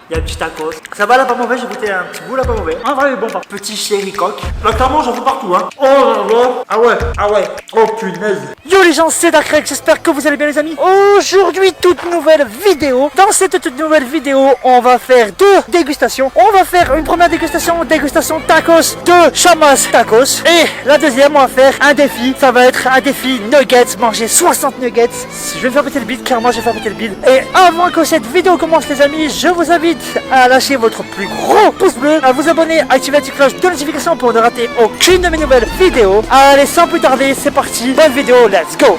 Il y a un petit tacos. Ça va là, pas mauvais, j'ai goûté un petit bout là, pas mauvais. Un vrai bon, petit chéri coq. Là, clairement, j'en fous partout, hein. Oh là là. Ah ouais. Oh punaise. Yo les gens, c'est Darkrek, j'espère que vous allez bien les amis. Aujourd'hui, toute nouvelle vidéo. Dans cette toute nouvelle vidéo, on va faire deux dégustations. On va faire une première dégustation tacos de Chamas Tacos. Et la deuxième, on va faire un défi. Ça va être un défi nuggets, manger 60 nuggets. Je vais faire péter le bide, clairement, je vais faire péter le bide. Et avant que cette vidéo commence les amis, je vous invite à lâcher votre plus gros pouce bleu, à vous abonner, à activer la petite cloche de notification pour ne rater aucune de mes nouvelles vidéos. Allez, sans plus tarder, c'est parti, bonne vidéo, let's go.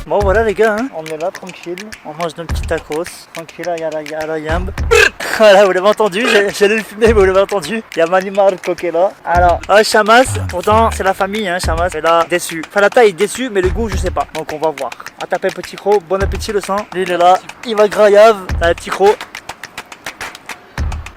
Bon voilà les gars, hein, on est là tranquille, on mange nos petits tacos, tranquille, à la yamb. Voilà, vous l'avez entendu, j'allais le filmer, vous l'avez entendu. Il y a Mani Marco qui est là. Alors, Chamas, pourtant c'est la famille, hein, Chamas, mais là, déçu. Enfin, la taille est déçue, mais le goût, je sais pas. Donc on va voir. À taper petit croc, bon appétit le sang. Lui il est là, il va graillave, là, le petit croc.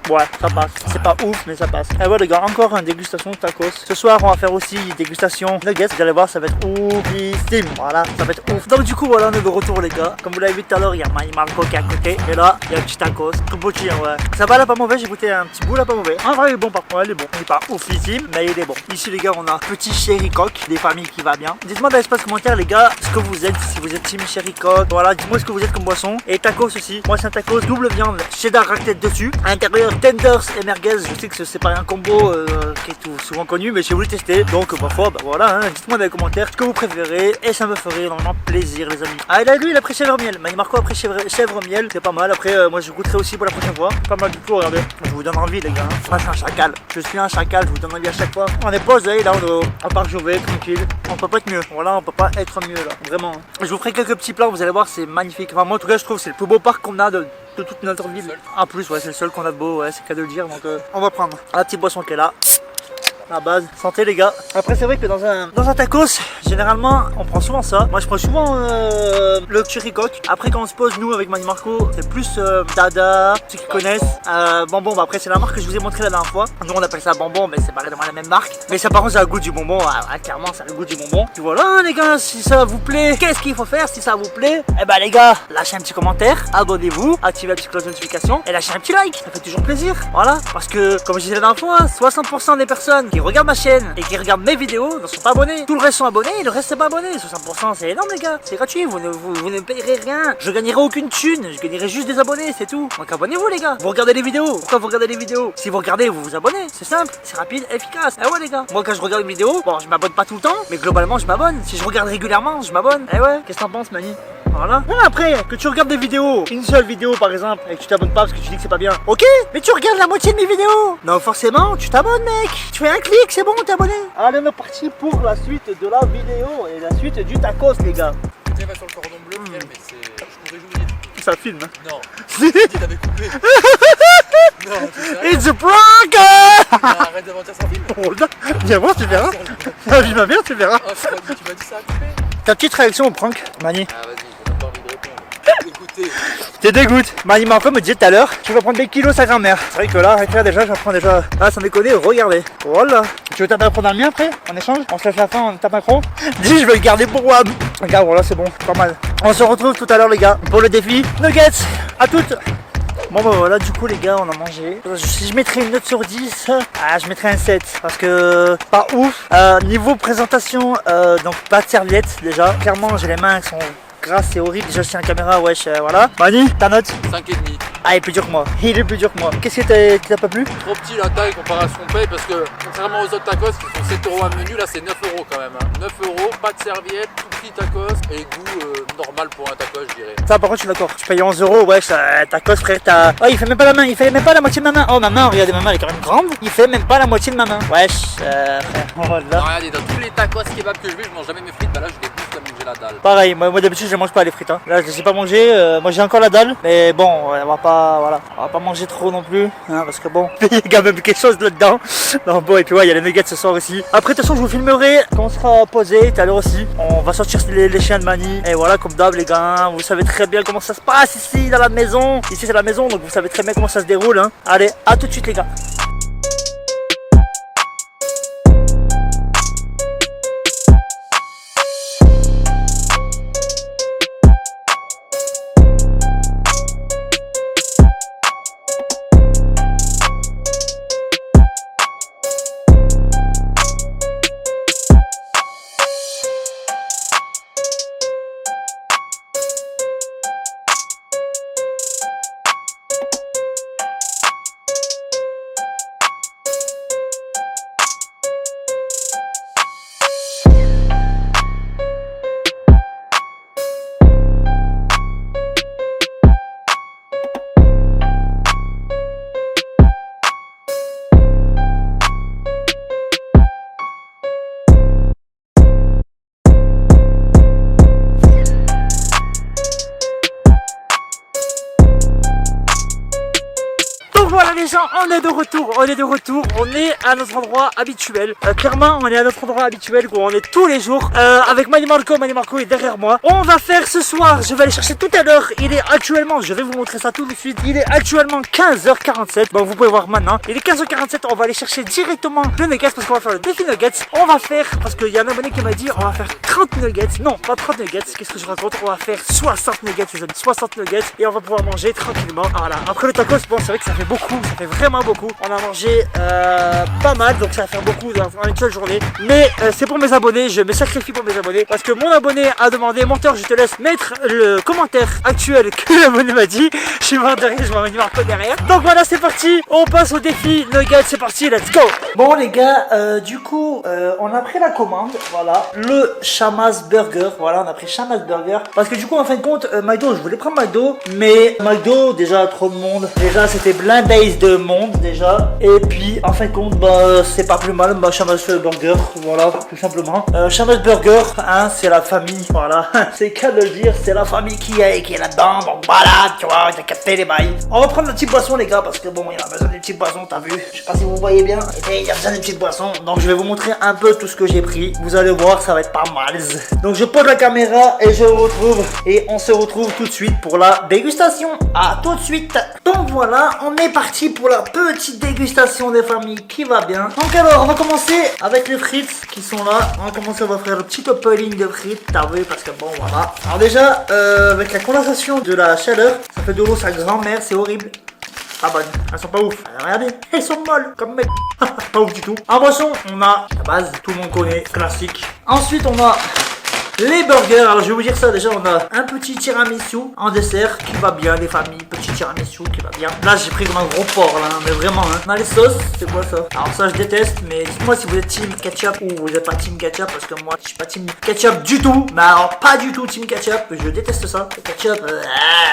Ouais, ça passe. C'est pas ouf, mais ça passe. Et ouais les gars, encore une dégustation de tacos. Ce soir, on va faire aussi une dégustation nuggets. Vous allez voir, ça va être oufissime. Voilà, ça va être ouf. Donc du coup, voilà, on est de retour les gars. Comme vous l'avez vu tout à l'heure, il y a Mani Marco qui est à côté. Et là, il y a un petit tacos. Tout petit, hein, ouais. Ça va là, pas mauvais. J'ai goûté un petit bout là, pas mauvais. En vrai, il est bon par contre. Il est bon. Il est pas oufissime, mais il est bon. Ici les gars, on a petit chéri coq, des familles qui va bien. Dites-moi dans l'espace commentaire les gars, ce que vous êtes. Si vous êtes team chéri coq, voilà, dites-moi ce que vous êtes comme boisson. Et tacos aussi. Moi, c'est un tacos double viande, cheddar raclette dessus. À l'intérieur, tenders et merguez. Je sais que c'est pas un combo qui est tout souvent connu, mais j'ai voulu tester. Donc parfois, bah voilà, hein, dites-moi dans les commentaires ce que vous préférez et ça me ferait énormément plaisir les amis. Ah là lui il a pris chèvre miel. Mani Marco a pris chèvre miel, c'est pas mal. Après moi je goûterai aussi pour la prochaine fois. Pas mal du tout, regardez. Je vous donne envie les gars. Moi je suis un chacal. Je suis un chacal, je vous donne envie à chaque fois. On est posé là on part jouer tranquille. On peut pas être mieux. Voilà, on peut pas être mieux là. Vraiment. Je vous ferai quelques petits plats, vous allez voir, c'est magnifique. Enfin moi en tout cas je trouve que c'est le plus beau parc qu'on a de toute notre ville. En plus ouais c'est le seul qu'on a de beau, ouais c'est qu'à de le dire. Donc on va prendre la petite boisson qui est là. La base, santé les gars. Après c'est vrai que dans un tacos, généralement on prend souvent ça. Moi je prends souvent le cherry coq. Après quand on se pose nous avec Mani Marco, c'est plus Dada, ceux qui connaissent. Bonbon, bah après c'est la marque que je vous ai montré la dernière fois. Nous on appelle ça bonbon, mais c'est pas vraiment la même marque. Mais ça par contre ça a le goût du bonbon, clairement ça a le goût du bonbon. Et voilà les gars, si ça vous plaît, qu'est-ce qu'il faut faire si ça vous plaît? Eh bah les gars, lâchez un petit commentaire, abonnez-vous, activez la petite cloche de notification et lâchez un petit like, ça fait toujours plaisir. Voilà, parce que comme je disais la dernière fois, 60% des personnes qui regardent ma chaîne et qui regardent mes vidéos ne sont pas abonnés. Tout le reste sont abonnés et le reste c'est pas abonné. 60% c'est énorme les gars, c'est gratuit, vous ne payerez rien. Je gagnerai aucune thune, je gagnerai juste des abonnés, c'est tout. Donc abonnez-vous les gars. Vous regardez les vidéos. Pourquoi vous regardez les vidéos? Si vous regardez, vous vous abonnez. C'est simple, c'est rapide, efficace. Eh ouais les gars. Moi quand je regarde une vidéo, bon je m'abonne pas tout le temps, mais globalement je m'abonne. Si je regarde régulièrement, je m'abonne. Eh ouais, qu'est-ce que t'en penses Mani? Voilà. Bon, après, que tu regardes des vidéos, une seule vidéo par exemple, et que tu t'abonnes pas parce que tu dis que c'est pas bien. Ok, mais tu regardes la moitié de mes vidéos. Non, forcément, tu t'abonnes, mec. Tu fais un clic, c'est bon, t'es abonné. Allez, on est parti pour la suite de la vidéo et la suite du tacos, les gars. Tu vas sur le cordon bleu, Pierre, mais c'est. Je pourrais jouer. Ça filme. Non. Si t'avais coupé. Non, it's a prank. Arrête de mentir, ça filme. Oh là, viens voir, tu verras. La vie ma mère, tu verras. Oh, tu m'as dit ça à couper. Ta petite réaction au prank, Mani? Ah, vas-y, j'ai pas envie de répondre. Écoutez. T'es dégoûte. Mani Marco me disait tout à l'heure, tu vas prendre des kilos sa grand-mère. C'est vrai que là, avec là déjà, je prends déjà. Ah, sans déconner, regardez. Voilà. Tu veux taper un croc dans le mien après? En échange? On se lâche la fin, on tape un croc? Dis, je vais le garder pour moi. Regarde, voilà, c'est bon, pas mal. On se retrouve tout à l'heure, les gars, pour le défi Nuggets. À toutes. Bon bah voilà, du coup les gars on a mangé. Si je mettrais une note sur 10, je mettrais un 7 parce que pas ouf. Niveau présentation, donc pas de serviette déjà. Clairement j'ai les mains qui sont grasses et horribles. Déjà c'est une caméra, wesh, voilà. Mani, ta note? 5,5. Ah il est plus dur que moi, il est plus dur que moi. Qu'est-ce qui t'a pas plu? Trop petit la taille comparé à ce qu'on paye parce que contrairement aux autres tacos qui sont 7 € à menu, là c'est 9 € quand même. 9 €, pas de serviette, tout petit tacos et goût normal pour un tacos je dirais. Ça par contre je suis d'accord, je paye 11 €, ouais tacos frère t'as... Oh il fait même pas la main, il fait même pas la moitié de ma main. Oh ma main, regardez ma main elle est quand même grande. Il fait même pas la moitié de ma main. Wesh frère, voilà. Non regardez, dans tous les tacos kebab que je vais, je mange jamais mes frites, bah là je les pousse comme j'ai la dalle. Pareil, moi d'habitude je mange pas les frites hein. Là je les ai pas mangé, moi j'ai encore la dalle. Mais bon, on va pas, voilà, on va pas manger trop non plus hein, parce que bon, il y a quand même quelque chose là-dedans. Non bon, et puis ouais, il y a les nuggets ce soir aussi. Après de toute façon je vous filmerai quand on sera posé tout à l'heure aussi. On va sortir les chiens de Mani. Et voilà, comme d'hab les gars, vous savez très bien comment ça se passe ici dans la maison. Ici c'est la maison, donc vous savez très bien comment ça se déroule hein. Allez, à tout de suite les gars. on est de retour, on est de retour, on est à notre endroit habituel. Clairement, on est à notre endroit habituel où on est tous les jours. Avec Mani Marco est derrière moi. On va faire ce soir, je vais aller chercher tout à l'heure. Il est actuellement, je vais vous montrer ça tout de suite. Il est actuellement 15h47. Bon, vous pouvez voir maintenant. Il est 15h47, on va aller chercher directement le nuggets parce qu'on va faire le défi nuggets. On va faire, parce qu'il y a un abonné qui m'a dit, on va faire 30 nuggets. Non, pas 30 nuggets. Qu'est-ce que je raconte? On va faire 60 nuggets, les amis. 60 nuggets et on va pouvoir manger tranquillement. Voilà. Après le tacos, bon, c'est vrai que ça fait beaucoup, ça fait vraiment beaucoup. On a mangé pas mal, donc ça va faire beaucoup dans une seule journée. Mais c'est pour mes abonnés, je me sacrifie pour mes abonnés parce que mon abonné a demandé, monteur, je te laisse mettre le commentaire actuel que l'abonné m'a dit. Je suis mort derrière, je m'en vais Marco derrière. Donc voilà, c'est parti. On passe au défi nuggets, c'est parti, let's go. Bon les gars, du coup, on a pris la commande, voilà, le Shamas Burger. Voilà, on a pris Shamas Burger parce que du coup, en fin de compte, McDo, je voulais prendre McDo, mais McDo, déjà trop de monde. Déjà, c'était blindé de monde déjà. Et puis, en fin de compte, bah, c'est pas plus mal. Bah, Shamas Burger, voilà, tout simplement. Shamas Burger, hein, c'est la famille, voilà. C'est qu'à le dire, c'est la famille qui est là-dedans. Donc voilà, tu vois, j'ai capté les bails. On va prendre la petite boisson, les gars, parce que bon, il y a besoin d'une petite boisson, t'as vu? Je sais pas si vous voyez bien. Et il y a besoin d'une petite boisson. Donc, je vais vous montrer un peu tout ce que j'ai pris. Vous allez voir, ça va être pas mal. Donc, je pose la caméra et je vous retrouve. Et on se retrouve tout de suite pour la dégustation. À tout de suite. Donc voilà, on est parti pour la petite dégustation des familles qui va bien. Donc alors, on va commencer avec les frites qui sont là. On va commencer, on va faire le petit opening de frites, t'as vu, parce que bon, voilà. Alors déjà, avec la condensation de la chaleur, ça fait de l'eau sa grand-mère, c'est horrible. Pas bonnes, elles sont pas ouf. Regardez, elles sont molles comme mec. Pas ouf du tout. En boisson, on a la base, tout le monde connaît, classique. Ensuite, on a les burgers. Alors je vais vous dire ça, déjà on a un petit tiramisu en dessert qui va bien les familles, petit tiramisu qui va bien. Là j'ai pris comme un gros porc là, mais vraiment hein. On a les sauces, c'est quoi ça? Alors ça je déteste, mais dites-moi si vous êtes team ketchup ou vous n'êtes pas team ketchup, parce que moi je suis pas team ketchup du tout. Mais alors pas du tout team ketchup, je déteste ça. Le ketchup,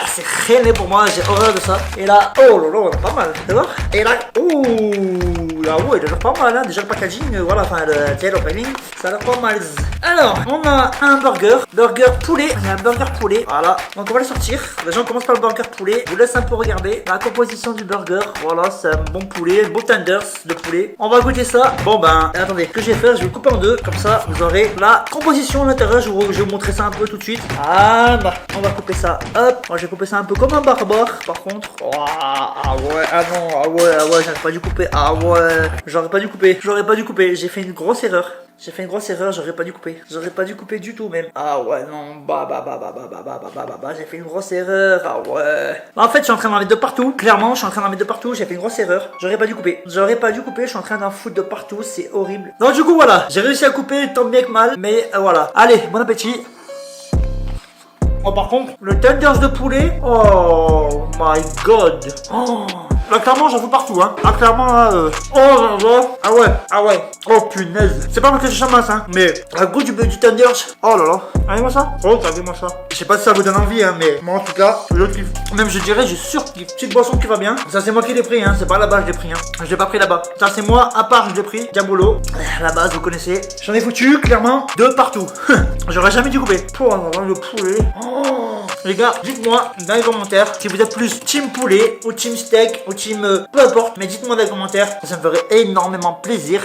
c'est rené pour moi, j'ai horreur de ça. Et là, oh lolo, pas mal, d'accord? Et là, ouh, là ouais, il a l'air pas mal hein. Déjà le packaging, voilà, enfin le opening, ça a l'air pas mal. Alors, on a un burger poulet, on a un burger poulet, voilà, donc on va le sortir. Déjà on commence par le burger poulet, je vous laisse un peu regarder la composition du burger, voilà, c'est un bon poulet, beau tenders de poulet. On va goûter ça, bon ben, attendez, ce que je vais faire, je vais le couper en deux, comme ça vous aurez la composition à l'intérieur, je vais vous montrer ça un peu tout de suite. Ah bah, on va couper ça, hop, moi je vais couper ça un peu comme un barbare, par contre. Oh, ah ouais, ah non, ah ouais, j'aurais pas dû couper, ah ouais, j'aurais pas dû couper, j'ai fait une grosse erreur. J'aurais pas dû couper. J'aurais pas dû couper du tout même. Ah ouais, non, j'ai fait une grosse erreur. Ah ouais. En fait, je suis en train d'en mettre de partout. Clairement, je suis en train d'en mettre de partout. J'ai fait une grosse erreur. J'aurais pas dû couper. Je suis en train d'en foutre de partout. C'est horrible. Donc du coup, voilà. J'ai réussi à couper tant bien que mal. Mais voilà. Allez, bon appétit. Oh, par contre, le tenders de poulet. Oh my god. Oh. Là, clairement, j'en fous partout, hein. Là, clairement, là, ah ouais. Oh, punaise. C'est pas moi que je chamasse, hein. Mais, le goût du tenders. Oh là là. Regardez-moi ça. Oh, regardez-moi ça. Je sais pas si ça vous donne envie, hein. Mais, moi, en tout cas, je kiffe. Même, je dirais, j'ai surkiff. Petite boisson qui va bien. Ça, c'est moi qui l'ai pris, hein. C'est pas là-bas, je l'ai pris, hein. Je l'ai pas pris là-bas. Ça, c'est moi, à part, je l'ai pris. Diabolo. La base, vous connaissez. J'en ai foutu, clairement, de partout. J'aurais jamais dû couper. Oh, le poulet. Oh. Les gars, dites-moi dans les commentaires si vous êtes plus team poulet ou team steak ou team peu importe, mais dites-moi dans les commentaires, ça me ferait énormément plaisir.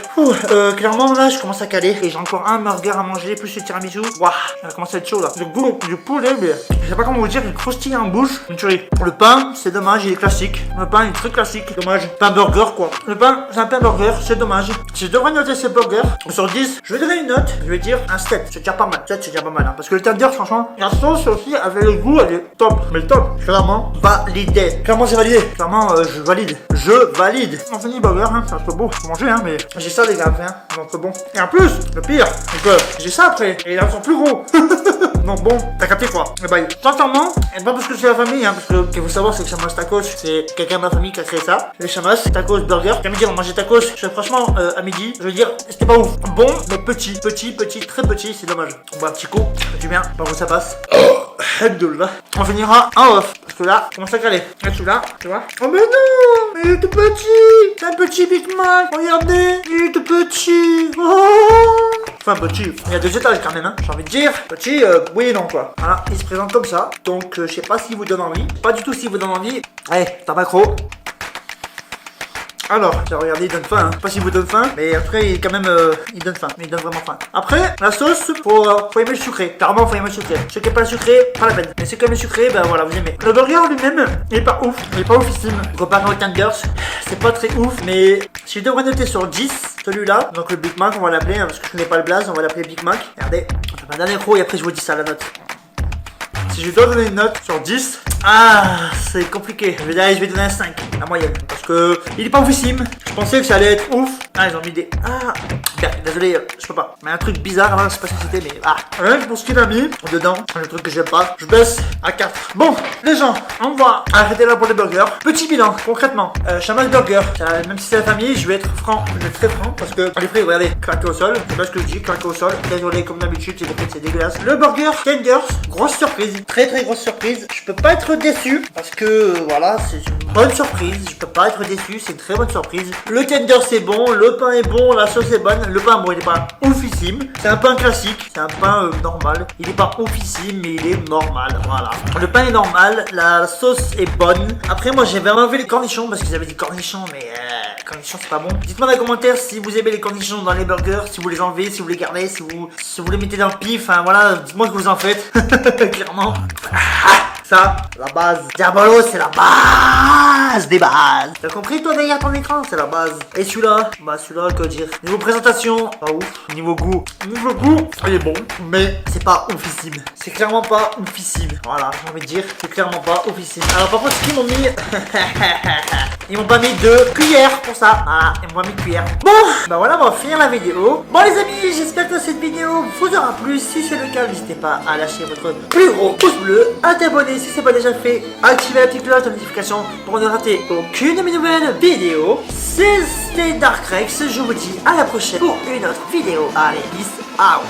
Clairement là je commence à caler et j'ai encore un burger à manger plus le tiramisu. Waouh, ça commence à être chaud là. Le goût du poulet, mais je sais pas comment vous dire, il croustille en bouche. Une tuerie. Le pain, c'est dommage, il est classique. Le pain il est très classique, dommage. Pain burger quoi. Le pain, c'est un pain burger, c'est dommage. Si je devrais noter ces burgers sur 10, je vais donner une note, je vais dire un 7. C'est déjà pas mal. 7 c'est déjà pas mal hein. Parce que le tender franchement, la sauce aussi avec le goût elle est top. Mais top, clairement, validé. Clairement c'est validé. Clairement je valide. On finit le burger, hein. C'est un peu beau. Faut manger hein, mais j'ai ça les gars, hein. Donc bon. Et en plus, le pire, c'est que j'ai ça après. Et là ils sont plus gros. Donc bon, t'as capté quoi. Et bah, sincèrement, et pas parce que c'est la famille, hein, parce que ce qu'il faut savoir c'est que Shamas Tacos, c'est quelqu'un de ma famille qui a créé ça. Les Shamas Tacos Burger. Qu'à midi on mangeait tacos. Franchement, à midi, je veux dire, c'était pas ouf. Bon, mais petit, très petit, c'est dommage. On boit un petit coup, ça fait du bien, par où ça passe. On finira en off. Parce que là, comment ça caler. Et celui-là, tu vois. Oh mais non, mais il est tout petit. C'est un petit Big Mac. Regardez, il est tout petit. Oh. Enfin petit, il y a 2 étages quand même hein. J'ai envie de dire, petit, oui et non quoi. Voilà, il se présente comme ça. Donc je sais pas s'il vous donne envie. Pas du tout s'il vous donne envie. Allez, tabac gros. Alors, j'ai regardé, il donne faim. Hein. Je sais pas s'il vous donne faim, mais après, il, quand même, il donne faim. Il donne vraiment faim. Après, la sauce, faut aimer le sucré. Clairement, faut aimer le sucré. Ceux qui n'aiment pas le sucré, pas la peine. Mais ceux qui aiment le sucré, ben voilà, vous aimez. Le burger lui-même, il est pas ouf. Il est pas oufissime. Comparé au Tenders, c'est pas très ouf. Mais si je devrais noter sur 10, celui-là, donc le Big Mac, on va l'appeler, hein, parce que je connais pas le blaze, on va l'appeler Big Mac. Regardez, on fait ma dernière roue et après je vous dis ça la note. Si je dois donner une note sur 10, c'est compliqué. Je vais donner un 5, la moyenne. Parce que il est pas oufissime. Je pensais que ça allait être ouf. Ils ont mis des. Bien, désolé, je peux pas. Mais un truc bizarre là, je sais pas ce que c'était, mais Rien que pour ce qu'il a mis dedans, le truc que j'aime pas, je baisse à 4. Bon, les gens, on va arrêter là pour les burgers. Petit bilan, concrètement. Shamas Burger, même si c'est la famille, je vais être franc. Je vais être très franc parce que les prix, regardez, claqué au sol. C'est pas ce que je dis, claqué au sol. Désolé, comme d'habitude, c'est dégueulasse. Le burger Tenders, grosse surprise. Très grosse surprise. Je peux pas être déçu parce que voilà, c'est une bonne surprise. Je peux pas être déçu, c'est une très bonne surprise. Le tender c'est bon, le pain est bon, la sauce est bonne. Le pain, bon, il est pas oufissime. C'est un pain classique, c'est un pain normal. Il est pas oufissime, mais il est normal. Voilà. Le pain est normal, la sauce est bonne. Après, moi j'ai vraiment enlevé les cornichons parce qu'ils avaient des cornichons, mais cornichons c'est pas bon. Dites-moi dans les commentaires si vous aimez les cornichons dans les burgers, si vous les enlevez, si vous les gardez, si vous les mettez dans le pif. Enfin voilà, dites-moi ce que vous en faites. Clairement. Ça, la base. Diabolo, c'est la base des bases. T'as compris toi derrière ton écran? C'est la base. Et celui-là, celui-là, que dire? Niveau présentation, pas ouf. Niveau goût, il est bon, mais c'est pas oufissime. C'est clairement pas oufissime. Voilà, j'ai envie de dire, c'est clairement pas oufissime. Alors par contre, ce qu'ils m'ont mis, ils m'ont pas mis de cuillère pour ça. Voilà, ils m'ont pas mis de cuillère. Bon, voilà, on va finir la vidéo. Bon les amis, j'espère que cette vidéo vous aura plu. Si c'est le cas, n'hésitez pas à lâcher votre plus gros pouce bleu, à t'abonner si c'est pas déjà fait, activez la petite cloche de notification pour ne rater aucune de mes nouvelles vidéos. C'était Dark Rex, je vous dis à la prochaine pour une autre vidéo. Allez, peace out.